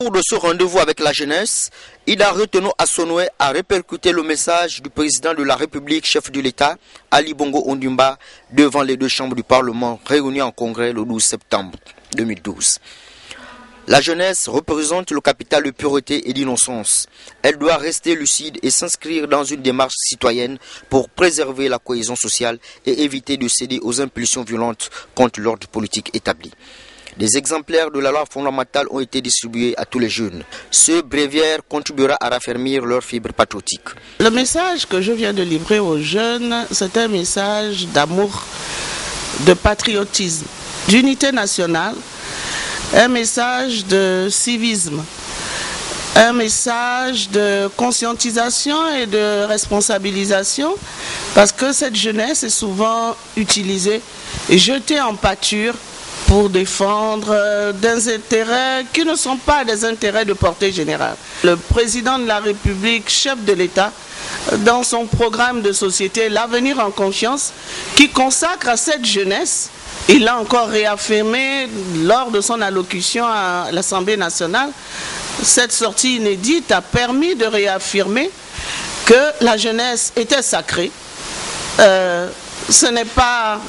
Au cours de ce rendez-vous avec la jeunesse, Ida Reteno Asonoué a répercuté le message du président de la République, chef de l'État, Ali Bongo Ondimba, devant les deux chambres du Parlement réunies en congrès le 12 septembre 2012. La jeunesse représente le capital de pureté et d'innocence. Elle doit rester lucide et s'inscrire dans une démarche citoyenne pour préserver la cohésion sociale et éviter de céder aux impulsions violentes contre l'ordre politique établi. Des exemplaires de la loi fondamentale ont été distribués à tous les jeunes. Ce bréviaire contribuera à raffermir leur fibre patriotique. Le message que je viens de livrer aux jeunes, c'est un message d'amour, de patriotisme, d'unité nationale, un message de civisme, un message de conscientisation et de responsabilisation, parce que cette jeunesse est souvent utilisée et jetée en pâture pour défendre des intérêts qui ne sont pas des intérêts de portée générale. Le président de la République, chef de l'État, dans son programme de société L'avenir en confiance, qui consacre à cette jeunesse, il l'a encore réaffirmé lors de son allocution à l'Assemblée nationale. Cette sortie inédite a permis de réaffirmer que la jeunesse était sacrée. Ce n'est pas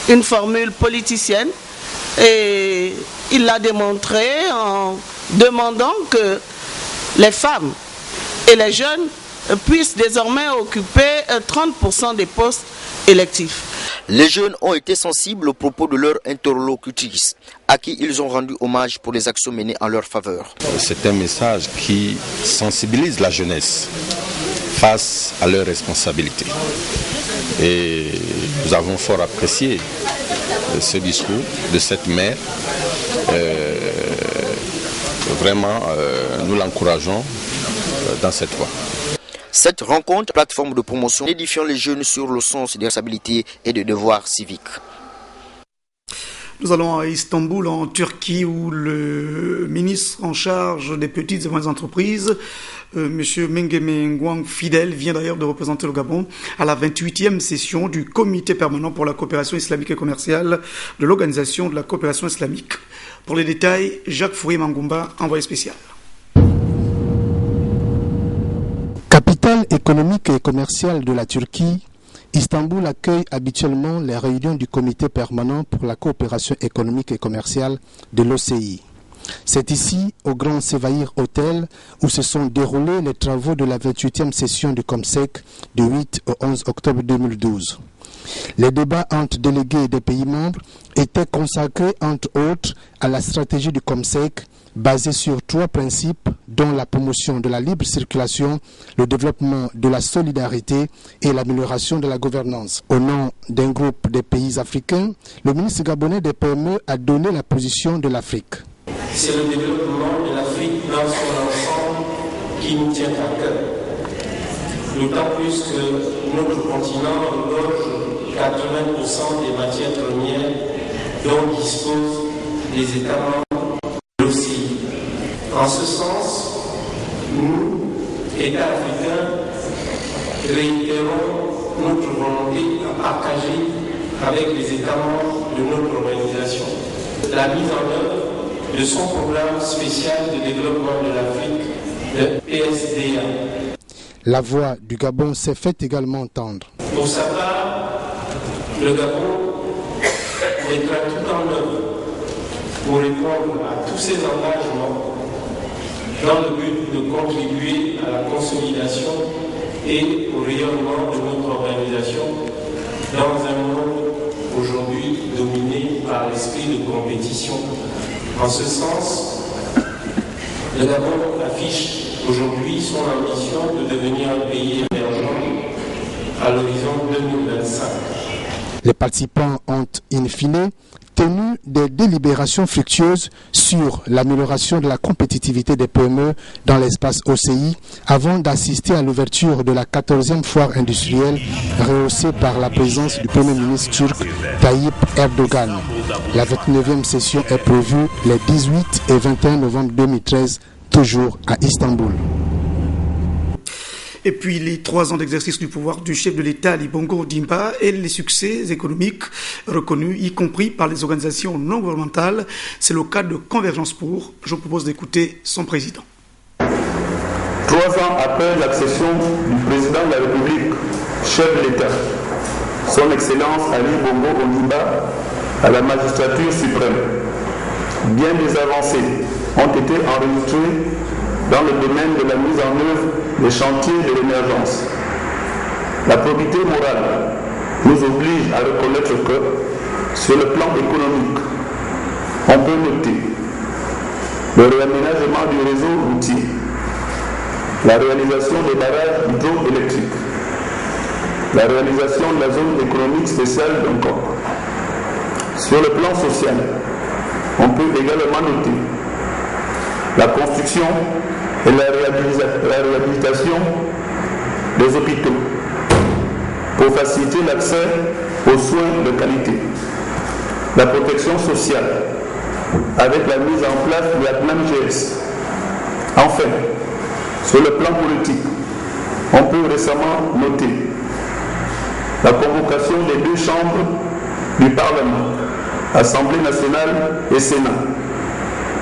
une formule politicienne. Et il l'a démontré en demandant que les femmes et les jeunes puissent désormais occuper 30% des postes électifs. Les jeunes ont été sensibles aux propos de leur interlocutrice, à qui ils ont rendu hommage pour les actions menées en leur faveur. C'est un message qui sensibilise la jeunesse face à leurs responsabilités. Et nous avons fort apprécié ce discours de cette mère. Vraiment, nous l'encourageons dans cette voie. Cette rencontre, plateforme de promotion, édifiant les jeunes sur le sens des responsabilités et des devoirs civiques. Nous allons à Istanbul, en Turquie, où le ministre en charge des petites et moyennes entreprises, M. Mengeme Ngouang Fidel, vient d'ailleurs de représenter le Gabon à la 28e session du Comité permanent pour la coopération islamique et commerciale de l'Organisation de la coopération islamique. Pour les détails, Jacques Fourier-Mangumba, envoyé spécial. Capitale économique et commerciale de la Turquie, Istanbul accueille habituellement les réunions du Comité permanent pour la coopération économique et commerciale de l'OCI. C'est ici, au Grand Sévaïr Hotel, où se sont déroulés les travaux de la 28e session du COMSEC du 8 au 11 octobre 2012. Les débats entre délégués des pays membres étaient consacrés, entre autres, à la stratégie du COMSEC, basée sur 3 principes, dont la promotion de la libre circulation, le développement de la solidarité et l'amélioration de la gouvernance. Au nom d'un groupe des pays africains, le ministre gabonais des PME a donné la position de l'Afrique. C'est le développement de l'Afrique dans son ensemble qui nous tient à cœur. D'autant plus que notre continent regorge 80% des matières premières dont disposent les États membres de l'OCI. En ce sens, nous, États africains, réitérons notre volonté à partager avec les États membres de notre organisation la mise en œuvre de son programme spécial de développement de l'Afrique, le PSDA. La voix du Gabon s'est fait également entendre. Pour sa part, le Gabon mettra tout en œuvre pour répondre à tous ces engagements dans le but de contribuer à la consolidation et au rayonnement de notre organisation dans un monde aujourd'hui dominé par l'esprit de compétition. En ce sens, le Gabon affiche aujourd'hui son ambition de devenir un pays émergent à l'horizon 2025. Les participants ont, in fine, tenu des délibérations fructueuses sur l'amélioration de la compétitivité des PME dans l'espace OCI avant d'assister à l'ouverture de la 14e foire industrielle rehaussée par la présence du Premier ministre turc Tayyip Erdogan. La 29e session est prévue les 18 et 21 novembre 2013, toujours à Istanbul. Et puis les 3 ans d'exercice du pouvoir du chef de l'État Ali Bongo Ondimba et les succès économiques reconnus, y compris par les organisations non gouvernementales. C'est le cas de Convergence pour. Je vous propose d'écouter son président. 3 ans après l'accession du président de la République, chef de l'État, son Excellence Ali Bongo Ondimba, à la magistrature suprême, bien des avancées ont été enregistrées dans le domaine de la mise en œuvre des chantiers de l'émergence. La probité morale nous oblige à reconnaître que, sur le plan économique, on peut noter le réaménagement du réseau routier, la réalisation des barrages hydroélectriques, la réalisation de la zone économique spéciale d'Oncor. Sur le plan social, on peut également noter la construction et la réhabilitation des hôpitaux pour faciliter l'accès aux soins de qualité, la protection sociale avec la mise en place de la PNAMGS. Enfin, sur le plan politique, on peut récemment noter la convocation des 2 chambres du Parlement, Assemblée nationale et Sénat,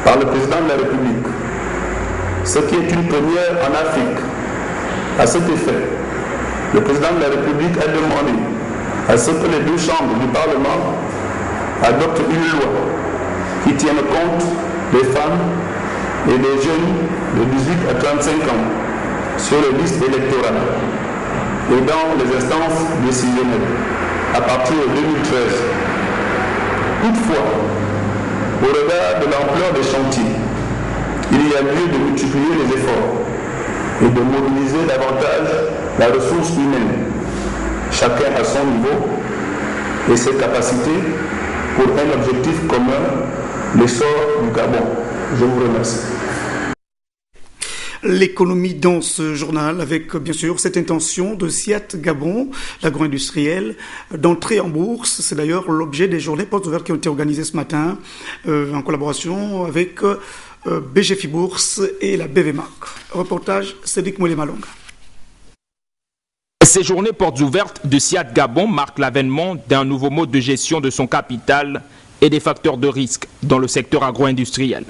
par le président de la République, ce qui est une première en Afrique. À cet effet, le président de la République a demandé à ce que les 2 chambres du Parlement adoptent une loi qui tienne compte des femmes et des jeunes de 18 à 35 ans sur les listes électorales et dans les instances décisionnelles à partir de 2013. Toutefois, au regard de l'ampleur des chantiers, il y a lieu de multiplier les efforts et de mobiliser davantage la ressource humaine, chacun à son niveau et ses capacités pour un objectif commun, l'essor du Gabon. Je vous remercie. L'économie dans ce journal avec bien sûr cette intention de SIAT Gabon, l'agro-industriel, d'entrer en bourse. C'est d'ailleurs l'objet des journées portes ouvertes qui ont été organisées ce matin en collaboration avec BGFI Bourse et la BVMAC. Reportage Cédric Moulé-Malonga. Ces journées portes ouvertes de SIAT Gabon marquent l'avènement d'un nouveau mode de gestion de son capital et des facteurs de risque dans le secteur agro-industriel.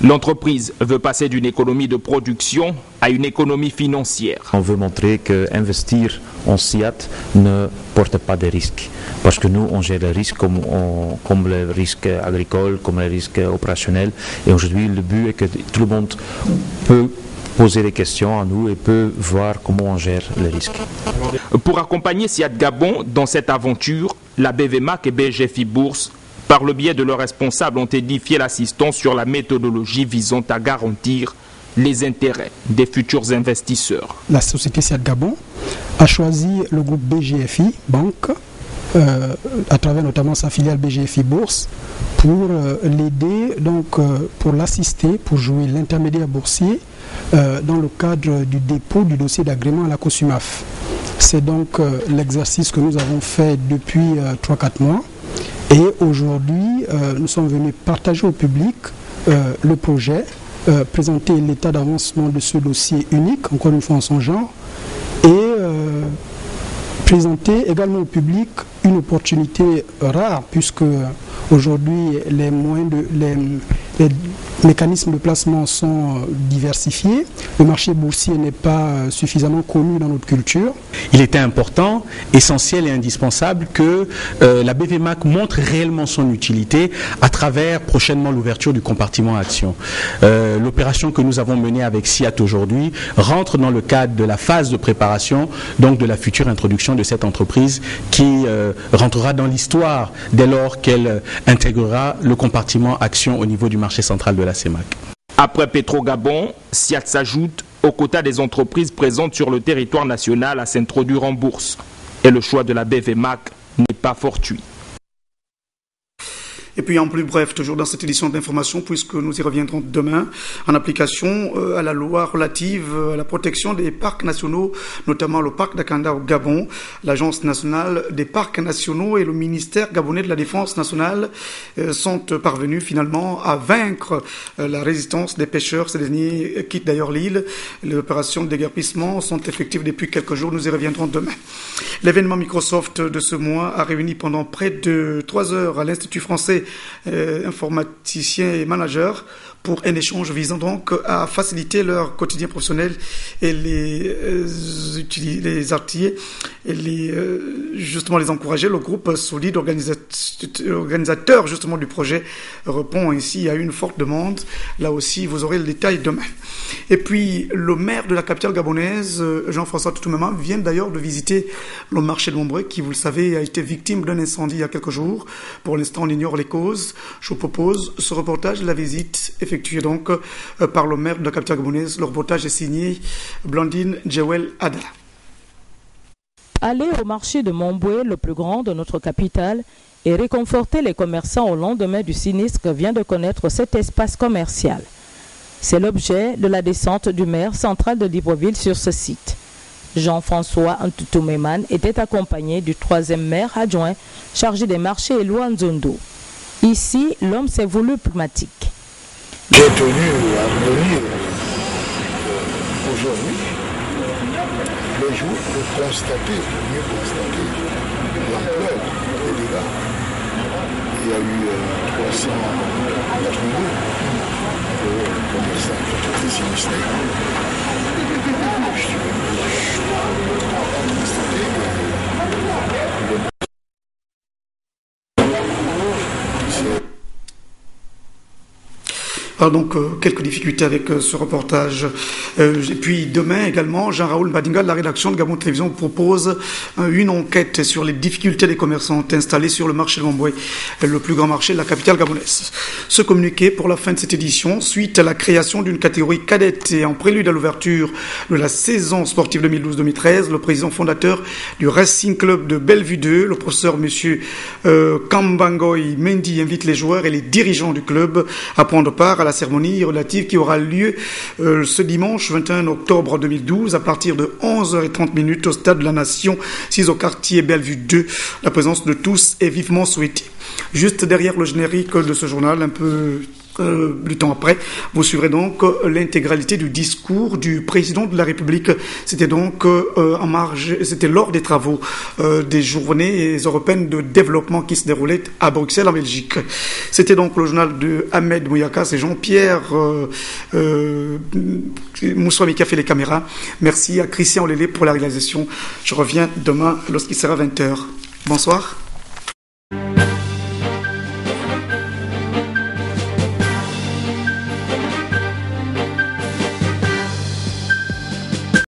L'entreprise veut passer d'une économie de production à une économie financière. On veut montrer qu'investir en SIAT ne porte pas de risques. Parce que nous, on gère les risques comme les risques agricoles, comme les risques opérationnels. Et aujourd'hui, le but est que tout le monde peut poser des questions à nous et peut voir comment on gère les risques. Pour accompagner SIAT Gabon dans cette aventure, la BVMAC et BGFI Bourse, par le biais de leurs responsables, ont édifié l'assistance sur la méthodologie visant à garantir les intérêts des futurs investisseurs. La société SIAT Gabon a choisi le groupe BGFI Banque, à travers notamment sa filiale BGFI Bourse, pour l'aider, pour l'assister, pour jouer l'intermédiaire boursier dans le cadre du dépôt du dossier d'agrément à la COSUMAF. C'est donc l'exercice que nous avons fait depuis 3-4 mois. Et aujourd'hui, nous sommes venus partager au public le projet, présenter l'état d'avancement de ce dossier unique, encore une fois en son genre, et présenter également au public une opportunité rare, puisque aujourd'hui les mécanismes de placement sont diversifiés. Le marché boursier n'est pas suffisamment connu dans notre culture. Il était important, essentiel et indispensable que la BVMAC montre réellement son utilité à travers prochainement l'ouverture du compartiment action. L'opération que nous avons menée avec SIAT aujourd'hui rentre dans le cadre de la phase de préparation donc de la future introduction de cette entreprise qui rentrera dans l'histoire dès lors qu'elle intégrera le compartiment action au niveau du marché central de la CEMAC. Après Petro-Gabon, SIAT s'ajoute au quota des entreprises présentes sur le territoire national à s'introduire en bourse. Et le choix de la BVMAC n'est pas fortuit. Et puis en plus bref, toujours dans cette édition d'information, puisque nous y reviendrons demain, en application à la loi relative à la protection des parcs nationaux, notamment le parc d'Akanda au Gabon, l'Agence nationale des parcs nationaux et le ministère gabonais de la Défense nationale sont parvenus finalement à vaincre la résistance des pêcheurs. Ces derniers quittent d'ailleurs l'île. Les opérations de déguerpissement sont effectives depuis quelques jours. Nous y reviendrons demain. L'événement Microsoft de ce mois a réuni pendant près de 3 heures à l'Institut français informaticiens et managers pour un échange visant donc à faciliter leur quotidien professionnel et les artiller et justement les encourager. Le groupe solide organisateur justement du projet répond ainsi à une forte demande. Là aussi, vous aurez le détail demain. Et puis, le maire de la capitale gabonaise, Jean-François Toutoumema, vient d'ailleurs de visiter le marché de Montbré, qui, vous le savez, a été victime d'un incendie il y a quelques jours. Pour l'instant, on ignore les causes. Je vous propose ce reportage de la visite effectuée donc par le maire de la capitale gabonaise. Le reportage est signé Blandine Djewel Adala. Aller au marché de Montbré, le plus grand de notre capitale, et réconforter les commerçants au lendemain du sinistre vient de connaître cet espace commercial. C'est l'objet de la descente du maire central de Libreville sur ce site. Jean-François Toutoumema était accompagné du 3e maire adjoint chargé des marchés Eloi Nzondo. Ici, l'homme s'est voulu pneumatique. J'ai tenu à venir aujourd'hui, le jour, pour mieux constater l'ampleur des dégâts. Il y a eu 332 commerçants qui ont été sinistrés. Je suis venu constater que donc quelques difficultés avec ce reportage. Et puis demain également, Jean-Raoul Badinga de la rédaction de Gabon Télévision vous propose une enquête sur les difficultés des commerçants installés sur le marché de Montbré, le plus grand marché de la capitale gabonaise. Ce communiqué pour la fin de cette édition, suite à la création d'une catégorie cadette et en prélude à l'ouverture de la saison sportive 2012-2013, le président fondateur du Racing Club de Bellevue 2, le professeur monsieur Kambangoy Mendy, invite les joueurs et les dirigeants du club à prendre part à la cérémonie relative qui aura lieu ce dimanche 21 octobre 2012 à partir de 11h30 au stade de la Nation, 6 au quartier Bellevue 2. La présence de tous est vivement souhaitée. Juste derrière le générique de ce journal, un peu du temps après, vous suivrez donc l'intégralité du discours du président de la République. C'était donc c'était lors des travaux des journées européennes de développement qui se déroulaient à Bruxelles en Belgique. C'était donc le journal de Ahmed Mouyaka, c'est Jean-Pierre Moussouami qui a fait les caméras. Merci à Christian Lélé pour la réalisation. Je reviens demain lorsqu'il sera 20h. Bonsoir.